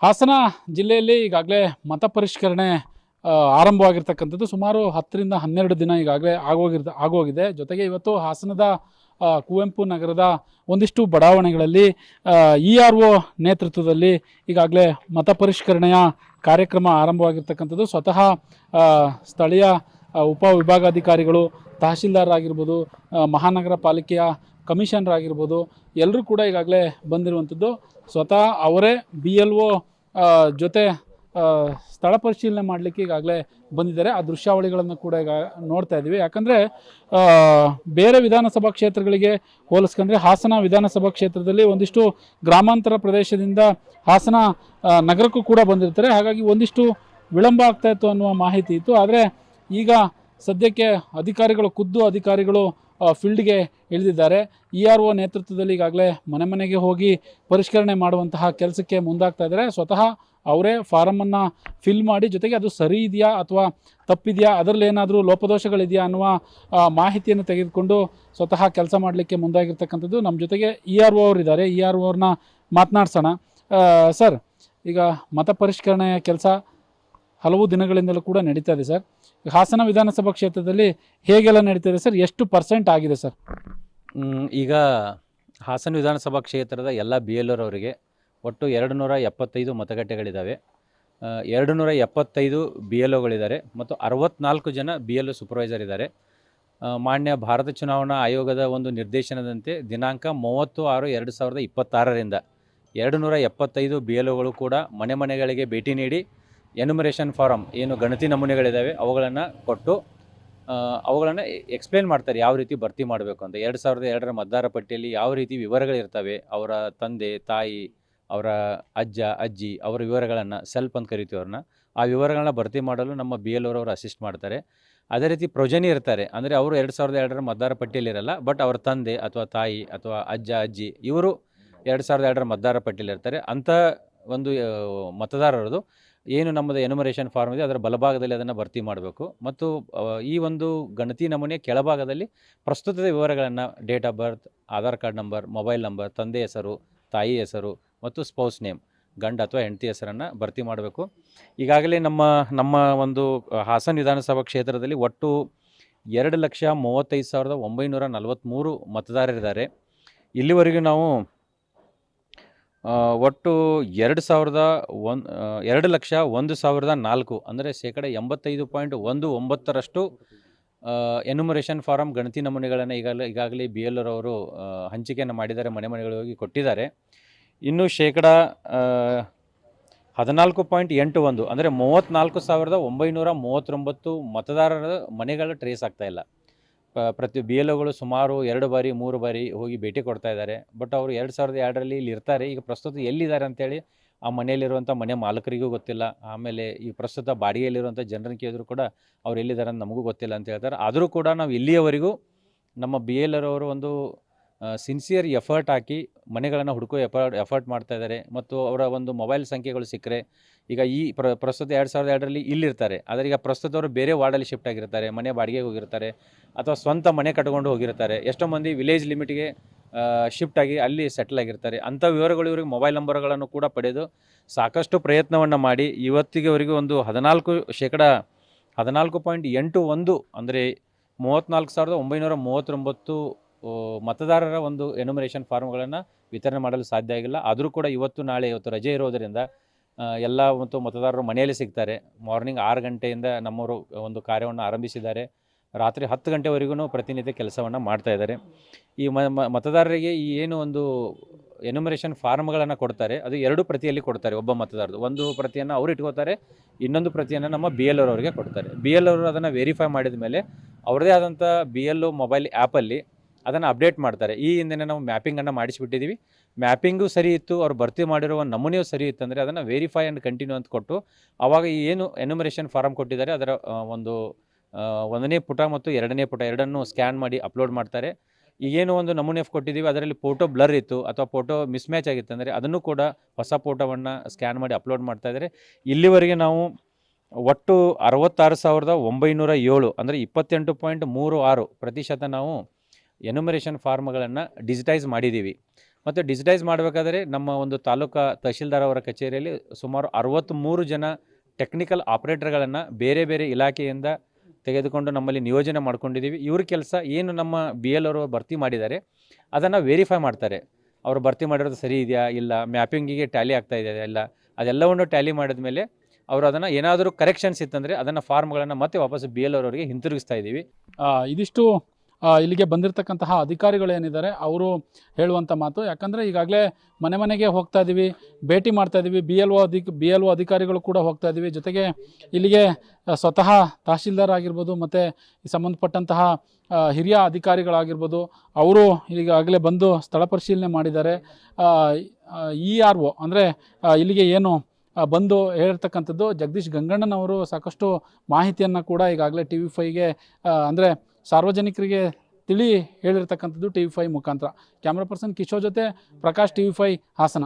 ಹಾಸನ ಜಿಲ್ಲೆಯಲ್ಲಿ ಈಗಾಗಲೇ ಮತ ಪರಿಷ್ಕರಣೆ ಆರಂಭವಾಗಿರ್ತಕ್ಕಂಥದ್ದು ಸುಮಾರು 10ರಿಂದ 12 ದಿನ ಈಗಾಗಲೇ ಆಗೋಗಿದೆ. ಜೊತೆಗೆ ಇವತ್ತು ಹಾಸನದ ಕುವೆಂಪು ನಗರದ ಒಂದಿಷ್ಟು ಬಡಾವಣೆಗಳಲ್ಲಿ ERO ನೇತೃತ್ವದಲ್ಲಿ ಈಗಾಗಲೇ ಮತ ಪರಿಷ್ಕರಣೆಯ ಕಾರ್ಯಕ್ರಮ ಆರಂಭವಾಗಿರ್ತಕ್ಕಂಥದ್ದು. ಸ್ವತಃ ಸ್ಥಳೀಯ ಉಪವಿಭಾಗಾಧಿಕಾರಿಗಳು, ತಹಶೀಲ್ದಾರ್ ಆಗಿರ್ಬೋದು, ಮಹಾನಗರ ಪಾಲಿಕೆಯ ಕಮಿಷನರ್ ಆಗಿರ್ಬೋದು, ಎಲ್ಲರೂ ಕೂಡ ಈಗಾಗಲೇ ಬಂದಿರುವಂಥದ್ದು. ಸ್ವತಃ ಅವರೇ BLO ಜೊತೆ ಸ್ಥಳ ಪರಿಶೀಲನೆ ಮಾಡಲಿಕ್ಕೆ ಈಗಾಗಲೇ ಬಂದಿದ್ದಾರೆ. ಆ ದೃಶ್ಯಾವಳಿಗಳನ್ನು ಕೂಡ ಈಗ ನೋಡ್ತಾ ಇದ್ದೀವಿ. ಯಾಕಂದರೆ ಬೇರೆ ವಿಧಾನಸಭಾ ಕ್ಷೇತ್ರಗಳಿಗೆ ಹೋಲಿಸ್ಕೊಂಡ್ರೆ ಹಾಸನ ವಿಧಾನಸಭಾ ಕ್ಷೇತ್ರದಲ್ಲಿ ಒಂದಿಷ್ಟು ಗ್ರಾಮಾಂತರ ಪ್ರದೇಶದಿಂದ ಹಾಸನ ನಗರಕ್ಕೂ ಕೂಡ ಬಂದಿರ್ತಾರೆ. ಹಾಗಾಗಿ ಒಂದಿಷ್ಟು ವಿಳಂಬ ಆಗ್ತಾ ಇತ್ತು ಅನ್ನುವ ಮಾಹಿತಿ ಇತ್ತು. ಆದರೆ ಈಗ ಸದ್ಯಕ್ಕೆ ಖುದ್ದು ಅಧಿಕಾರಿಗಳು ಫೀಲ್ಡ್ಗೆ ಇಳಿದಿದ್ದಾರೆ. ERO ನೇತೃತ್ವದಲ್ಲಿ ಈಗಾಗಲೇ ಮನೆ ಮನೆಗೆ ಹೋಗಿ ಪರಿಷ್ಕರಣೆ ಮಾಡುವಂತಹ ಕೆಲಸಕ್ಕೆ ಮುಂದಾಗ್ತಾ ಇದ್ದಾರೆ. ಸ್ವತಃ ಅವರೇ ಫಾರಮನ್ನು ಫಿಲ್ ಮಾಡಿ, ಜೊತೆಗೆ ಅದು ಸರಿ ಇದೆಯಾ ಅಥವಾ ತಪ್ಪಿದೆಯಾ, ಅದರಲ್ಲಿ ಏನಾದರೂ ಲೋಪದೋಷಗಳಿದೆಯಾ ಅನ್ನುವ ಮಾಹಿತಿಯನ್ನು ತೆಗೆದುಕೊಂಡು ಸ್ವತಃ ಕೆಲಸ ಮಾಡಲಿಕ್ಕೆ ಮುಂದಾಗಿರ್ತಕ್ಕಂಥದ್ದು. ನಮ್ಮ ಜೊತೆಗೆ ERO ಅವರಿದ್ದಾರೆ. ERO ಅವ್ರನ್ನ ಮಾತನಾಡ್ಸೋಣ. ಸರ್, ಈಗ ಮತ ಪರಿಷ್ಕರಣೆಯ ಕೆಲಸ ಹಲವು ದಿನಗಳಿಂದಲೂ ಕೂಡ ನಡೀತಾ ಇದೆ ಸರ್. ಹಾಸನ ವಿಧಾನಸಭಾ ಕ್ಷೇತ್ರದಲ್ಲಿ ಹೇಗೆಲ್ಲ ನಡೀತಿದೆ ಸರ್? ಎಷ್ಟು % ಆಗಿದೆ ಸರ್? ಈಗ ಹಾಸನ ವಿಧಾನಸಭಾ ಕ್ಷೇತ್ರದ ಎಲ್ಲ BLO ಅವರಿಗೆ ಒಟ್ಟು 275 ಮತಗಟ್ಟೆಗಳಿದ್ದಾವೆ. 275 BLOಗಳಿದ್ದಾರೆ ಮತ್ತು 64 ಜನ BLO ಸೂಪರ್ವೈಸರ್ ಇದ್ದಾರೆ. ಮಾನ್ಯ ಭಾರತ ಚುನಾವಣಾ ಆಯೋಗದ ಒಂದು ನಿರ್ದೇಶನದಂತೆ ದಿನಾಂಕ 30/6/2026ರಿಂದ 275 BLOಗಳು ಕೂಡ ಮನೆ ಮನೆಗಳಿಗೆ ಭೇಟಿ ನೀಡಿ ಎನ್ಯುಮರೇಷನ್ ಫಾರಮ್ ಏನು ಗಣತಿ ನಮೂನೆಗಳಿದ್ದಾವೆ ಅವುಗಳನ್ನು ಕೊಟ್ಟು ಅವುಗಳನ್ನು ಎಕ್ಸ್ಪ್ಲೇನ್ ಮಾಡ್ತಾರೆ ಯಾವ ರೀತಿ ಭರ್ತಿ ಮಾಡಬೇಕು ಅಂತ. 2002ರ ಮತದಾರ ಪಟ್ಟಿಯಲ್ಲಿ ಯಾವ ರೀತಿ ವಿವರಗಳಿರ್ತವೆ, ಅವರ ತಂದೆ ತಾಯಿ, ಅವರ ಅಜ್ಜ ಅಜ್ಜಿ, ಅವರ ವಿವರಗಳನ್ನು ಸೆಲ್ಫ್ ಅಂತ ಕರಿತೀವಿ ಅವ್ರನ್ನ, ಆ ವಿವರಗಳನ್ನ ಭರ್ತಿ ಮಾಡಲು ನಮ್ಮ BLO ಅವರು ಅಸಿಸ್ಟ್ ಮಾಡ್ತಾರೆ. ಅದೇ ರೀತಿ ಪ್ರೊಜನಿ ಇರ್ತಾರೆ, ಅಂದರೆ ಅವರು 2002ರ ಮತದಾರ ಪಟ್ಟಿಯಲ್ಲಿರಲ್ಲ, ಬಟ್ ಅವರ ತಂದೆ ಅಥವಾ ತಾಯಿ ಅಥವಾ ಅಜ್ಜ ಅಜ್ಜಿ ಇವರು 2002ರ ಮತದಾರ ಪಟ್ಟಿಯಲ್ಲಿರ್ತಾರೆ. ಅಂಥ ಒಂದು ಮತದಾರರದು ಏನು ನಮ್ಮದು ಎನ್ಯುಮರೇಷನ್ ಫಾರ್ಮ್ ಇದೆ ಅದರ ಬಲಭಾಗದಲ್ಲಿ ಅದನ್ನು ಭರ್ತಿ ಮಾಡಬೇಕು. ಮತ್ತು ಈ ಒಂದು ಗಣತಿ ನಮೂನೆ ಕೆಳಭಾಗದಲ್ಲಿ ಪ್ರಸ್ತುತದ ವಿವರಗಳನ್ನು, date of birth, Aadhaar card number, mobile number, ತಂದೆ ಹೆಸರು, ತಾಯಿ ಹೆಸರು ಮತ್ತು ಸ್ಪೌಸ್ ನೇಮ್, ಗಂಡ ಅಥವಾ ಹೆಂಡತಿ ಹೆಸರನ್ನು ಭರ್ತಿ ಮಾಡಬೇಕು. ಈಗಾಗಲೇ ನಮ್ಮ ಒಂದು ಹಾಸನ ವಿಧಾನಸಭಾ ಕ್ಷೇತ್ರದಲ್ಲಿ ಒಟ್ಟು 2,35,943 ಮತದಾರರಿದ್ದಾರೆ. ಇಲ್ಲಿವರೆಗೂ ನಾವು ಒಟ್ಟು 2,01,004 ಅಂದರೆ 85.19% ಎನ್ಯುಮರೇಷನ್ ಫಾರಮ್ ಗಣತಿ ನಮೂನೆಗಳನ್ನು ಈಗಾಗಲೇ BLO ಅವರು ಹಂಚಿಕೆಯನ್ನು ಮಾಡಿದ್ದಾರೆ, ಮನೆ ಮನೆಗಳಿಗೆ ಹೋಗಿ ಕೊಟ್ಟಿದ್ದಾರೆ. ಇನ್ನು 14.81 ಅಂದರೆ 34,939 ಮತದಾರರ ಮನೆಗಳ ಟ್ರೇಸ್ ಆಗ್ತಾ ಇಲ್ಲ. ಪ್ರತಿ BLOಗಳು ಸುಮಾರು 2 ಬಾರಿ 3 ಬಾರಿ ಹೋಗಿ ಭೇಟಿ ಕೊಡ್ತಾ ಇದ್ದಾರೆ. ಬಟ್ ಅವರು 2002ರಲ್ಲಿ ಇಲ್ಲಿ ಇರ್ತಾರೆ. ಈಗ ಪ್ರಸ್ತುತ ಎಲ್ಲಿದ್ದಾರೆ ಅಂತೇಳಿ ಆ ಮನೆಯಲ್ಲಿರುವಂಥ ಮನೆ ಮಾಲಕರಿಗೂ ಗೊತ್ತಿಲ್ಲ. ಆಮೇಲೆ ಈ ಪ್ರಸ್ತುತ ಬಾಡಿಗೆಯಲ್ಲಿರುವಂಥ ಜನರನ್ನು ಕೇಳಿದ್ರು ಕೂಡ ಅವ್ರು ಎಲ್ಲಿದ್ದಾರೆ ಅಂತ ನಮಗೂ ಗೊತ್ತಿಲ್ಲ ಅಂತ ಹೇಳ್ತಾರೆ. ಆದರೂ ಕೂಡ ನಾವು ಇಲ್ಲಿಯವರೆಗೂ ನಮ್ಮ BLO ಅವರು ಒಂದು ಸಿನ್ಸಿಯರ್ ಎಫರ್ಟ್ ಹಾಕಿ ಮನೆಗಳನ್ನು ಹುಡುಕೋ ಎಫರ್ಟ್ ಮಾಡ್ತಾ ಇದ್ದಾರೆ. ಮತ್ತು ಅವರ ಒಂದು ಮೊಬೈಲ್ ಸಂಖ್ಯೆಗಳು ಸಿಕ್ಕರೆ, ಈಗ ಈ ಪ್ರಸ್ತುತ 2002ರಲ್ಲಿ ಇಲ್ಲಿರ್ತಾರೆ, ಆದರೆ ಈಗ ಪ್ರಸ್ತುತ ಅವರು ಬೇರೆ ವಾರ್ಡಲ್ಲಿ ಶಿಫ್ಟ್ ಆಗಿರ್ತಾರೆ, ಮನೆ ಬಾಡಿಗೆಗೆ ಹೋಗಿರ್ತಾರೆ ಅಥವಾ ಸ್ವಂತ ಮನೆ ಕಟ್ಕೊಂಡು ಹೋಗಿರ್ತಾರೆ. ಎಷ್ಟೋ ಮಂದಿ ವಿಲೇಜ್ ಲಿಮಿಟ್ಗೆ ಶಿಫ್ಟ್ ಆಗಿ ಅಲ್ಲಿ ಸೆಟ್ಲ್ ಆಗಿರ್ತಾರೆ. ಅಂಥ ವಿವರಗಳು ಇವರಿಗೆ ಮೊಬೈಲ್ ನಂಬರ್ಗಳನ್ನು ಕೂಡ ಪಡೆದು ಸಾಕಷ್ಟು ಪ್ರಯತ್ನವನ್ನು ಮಾಡಿ ಇವತ್ತಿಗೆವರೆಗೂ ಒಂದು 14.81 ಅಂದರೆ 34,939 ಮತದಾರರ ಒಂದು ಎನ್ಯುಮರೇಷನ್ ಫಾರ್ಮ್ಗಳನ್ನು ವಿತರಣೆ ಮಾಡಲು ಸಾಧ್ಯ ಆಗಿಲ್ಲ. ಆದರೂ ಕೂಡ ಇವತ್ತು ರಜೆ ಇರೋದರಿಂದ ಎಲ್ಲ ಮತ್ತು ಮತದಾರರು ಮನೆಯಲ್ಲಿ ಸಿಗ್ತಾರೆ. ಮಾರ್ನಿಂಗ್ 6 ಗಂಟೆಯಿಂದ ನಮ್ಮವರು ಒಂದು ಕಾರ್ಯವನ್ನು ಆರಂಭಿಸಿದ್ದಾರೆ. ರಾತ್ರಿ 10 ಗಂಟೆವರೆಗೂ ಪ್ರತಿನಿತ್ಯ ಕೆಲಸವನ್ನು ಮಾಡ್ತಾಯಿದ್ದಾರೆ. ಈ ಮತದಾರರಿಗೆ ಈ ಏನು ಒಂದು ಎನ್ಯುಮರೇಷನ್ ಫಾರ್ಮ್ಗಳನ್ನು ಕೊಡ್ತಾರೆ, ಅದು 2 ಪ್ರತಿಯಲ್ಲಿ ಕೊಡ್ತಾರೆ. ಒಬ್ಬ ಮತದಾರರು ಒಂದು ಪ್ರತಿಯನ್ನು ಅವರು ಇಟ್ಕೋತಾರೆ, ಇನ್ನೊಂದು ಪ್ರತಿಯನ್ನು ನಮ್ಮ BLO ಅವರಿಗೆ ಕೊಡ್ತಾರೆ. BLO ಅವರು ಅದನ್ನು ವೆರಿಫೈ ಮಾಡಿದ ಮೇಲೆ ಅವ್ರದ್ದೇ ಆದಂಥ BLO ಮೊಬೈಲ್ ಆ್ಯಪಲ್ಲಿ ಅದನ್ನು ಅಪ್ಡೇಟ್ ಮಾಡ್ತಾರೆ. ಈ ಹಿಂದೆ ನಾವು ಮ್ಯಾಪಿಂಗನ್ನು ಮಾಡಿಸಿಬಿಟ್ಟಿದ್ದೀವಿ, ಮ್ಯಾಪಿಂಗು ಸರಿ ಇತ್ತು, ಅವ್ರು ಭರ್ತಿ ಮಾಡಿರುವ ನಮೂನೆಯು ಸರಿ ಇತ್ತು ಅಂದರೆ ಅದನ್ನು ವೆರಿಫೈ ಆ್ಯಂಡ್ ಕಂಟಿನ್ಯೂ ಅಂತ ಕೊಟ್ಟು ಆವಾಗ ಏನು ಎನ್ಯುಮರೇಷನ್ ಫಾರಮ್ ಕೊಟ್ಟಿದ್ದಾರೆ ಅದರ ಒಂದು 1ನೇ ಪುಟ ಮತ್ತು 2ನೇ ಪುಟ ಎರಡನ್ನೂ ಸ್ಕ್ಯಾನ್ ಮಾಡಿ ಅಪ್ಲೋಡ್ ಮಾಡ್ತಾರೆ. ಈಗೇನು ಒಂದು ನಮೂನೆ ಕೊಟ್ಟಿದ್ದೀವಿ ಅದರಲ್ಲಿ ಫೋಟೋ ಬ್ಲರ್ ಇತ್ತು ಅಥವಾ ಫೋಟೋ ಮಿಸ್ಮ್ಯಾಚ್ ಆಗಿತ್ತು ಅಂದರೆ ಅದನ್ನು ಕೂಡ ಹೊಸ ಫೋಟೋವನ್ನು ಸ್ಕ್ಯಾನ್ ಮಾಡಿ ಅಪ್ಲೋಡ್ ಮಾಡ್ತಾಯಿದ್ದಾರೆ. ಇಲ್ಲಿವರೆಗೆ ನಾವು ಒಟ್ಟು 66,907 ಅಂದರೆ 28.36% ನಾವು ಎನ್ಯುಮರೇಷನ್ ಫಾರ್ಮ್ಗಳನ್ನು ಡಿಜಿಟೈಸ್ ಮಾಡಿದ್ದೀವಿ. ಮತ್ತು ಡಿಜಿಟೈಸ್ ಮಾಡಬೇಕಾದ್ರೆ ನಮ್ಮ ಒಂದು ತಾಲೂಕಾ ತಹಶೀಲ್ದಾರ್ ಅವರ ಕಚೇರಿಯಲ್ಲಿ ಸುಮಾರು 63 ಜನ ಟೆಕ್ನಿಕಲ್ ಆಪ್ರೇಟರ್ಗಳನ್ನು ಬೇರೆ ಬೇರೆ ಇಲಾಖೆಯಿಂದ ತೆಗೆದುಕೊಂಡು ನಮ್ಮಲ್ಲಿ ನಿಯೋಜನೆ ಮಾಡ್ಕೊಂಡಿದ್ದೀವಿ. ಇವ್ರ ಕೆಲಸ ಏನು ನಮ್ಮ BL ಅವರು ಭರ್ತಿ ಮಾಡಿದ್ದಾರೆ ಅದನ್ನು ವೆರಿಫೈ ಮಾಡ್ತಾರೆ. ಅವರು ಭರ್ತಿ ಮಾಡಿರೋದು ಸರಿ ಇದೆಯಾ ಇಲ್ಲ, ಮ್ಯಾಪಿಂಗಿಗೆ ಟ್ಯಾಲಿ ಆಗ್ತಾ ಇದೆಯಾ ಇಲ್ಲ, ಅದೆಲ್ಲವನ್ನು ಟ್ಯಾಲಿ ಮಾಡಿದ ಮೇಲೆ ಅವರು ಅದನ್ನು ಏನಾದರೂ ಕರೆಕ್ಷನ್ಸ್ ಇತ್ತಂದರೆ ಅದನ್ನು ಫಾರ್ಮ್ಗಳನ್ನು ಮತ್ತೆ ವಾಪಸ್ BL ಅವರಿಗೆ ಹಿಂತಿರುಗಿಸ್ತಾ ಇದ್ದೀವಿ. ಇದಿಷ್ಟು ಇಲ್ಲಿಗೆ ಬಂದಿರತಕ್ಕಂತಹ ಅಧಿಕಾರಿಗಳೇನಿದ್ದಾರೆ ಅವರು ಹೇಳುವಂಥ ಮಾತು. ಯಾಕಂದರೆ ಈಗಾಗಲೇ ಮನೆ ಮನೆಗೆ ಹೋಗ್ತಾ ಇದ್ದೀವಿ, ಭೇಟಿ ಮಾಡ್ತಾ ಇದ್ದೀವಿ, BLO ಅಧಿಕಾರಿಗಳು ಕೂಡ ಹೋಗ್ತಾ ಇದ್ದೀವಿ. ಜೊತೆಗೆ ಇಲ್ಲಿಗೆ ಸ್ವತಃ ತಹಶೀಲ್ದಾರ್ ಆಗಿರ್ಬೋದು ಮತ್ತು ಸಂಬಂಧಪಟ್ಟಂತಹ ಹಿರಿಯ ಅಧಿಕಾರಿಗಳಾಗಿರ್ಬೋದು ಅವರು ಈಗಾಗಲೇ ಬಂದು ಸ್ಥಳ ಪರಿಶೀಲನೆ ಮಾಡಿದ್ದಾರೆ. ERO ಅಂದರೆ ಇಲ್ಲಿಗೆ ಏನು ಬಂದು ಹೇಳಿರ್ತಕ್ಕಂಥದ್ದು ಜಗದೀಶ್ ಗಂಗಣ್ಣನವರು ಸಾಕಷ್ಟು ಮಾಹಿತಿಯನ್ನು ಕೂಡ ಈಗಾಗಲೇ TV5ಗೆ ಅಂದರೆ ಸಾರ್ವಜನಿಕರಿಗೆ ಹೇಳಿರ್ತಕ್ಕಂಥದ್ದು TV5 ಮುಖಾಂತರ. ಕ್ಯಾಮ್ರಾ ಪರ್ಸನ್ ಕಿಶೋರ್ ಜೊತೆ ಪ್ರಕಾಶ್, TV5 ಹಾಸನ.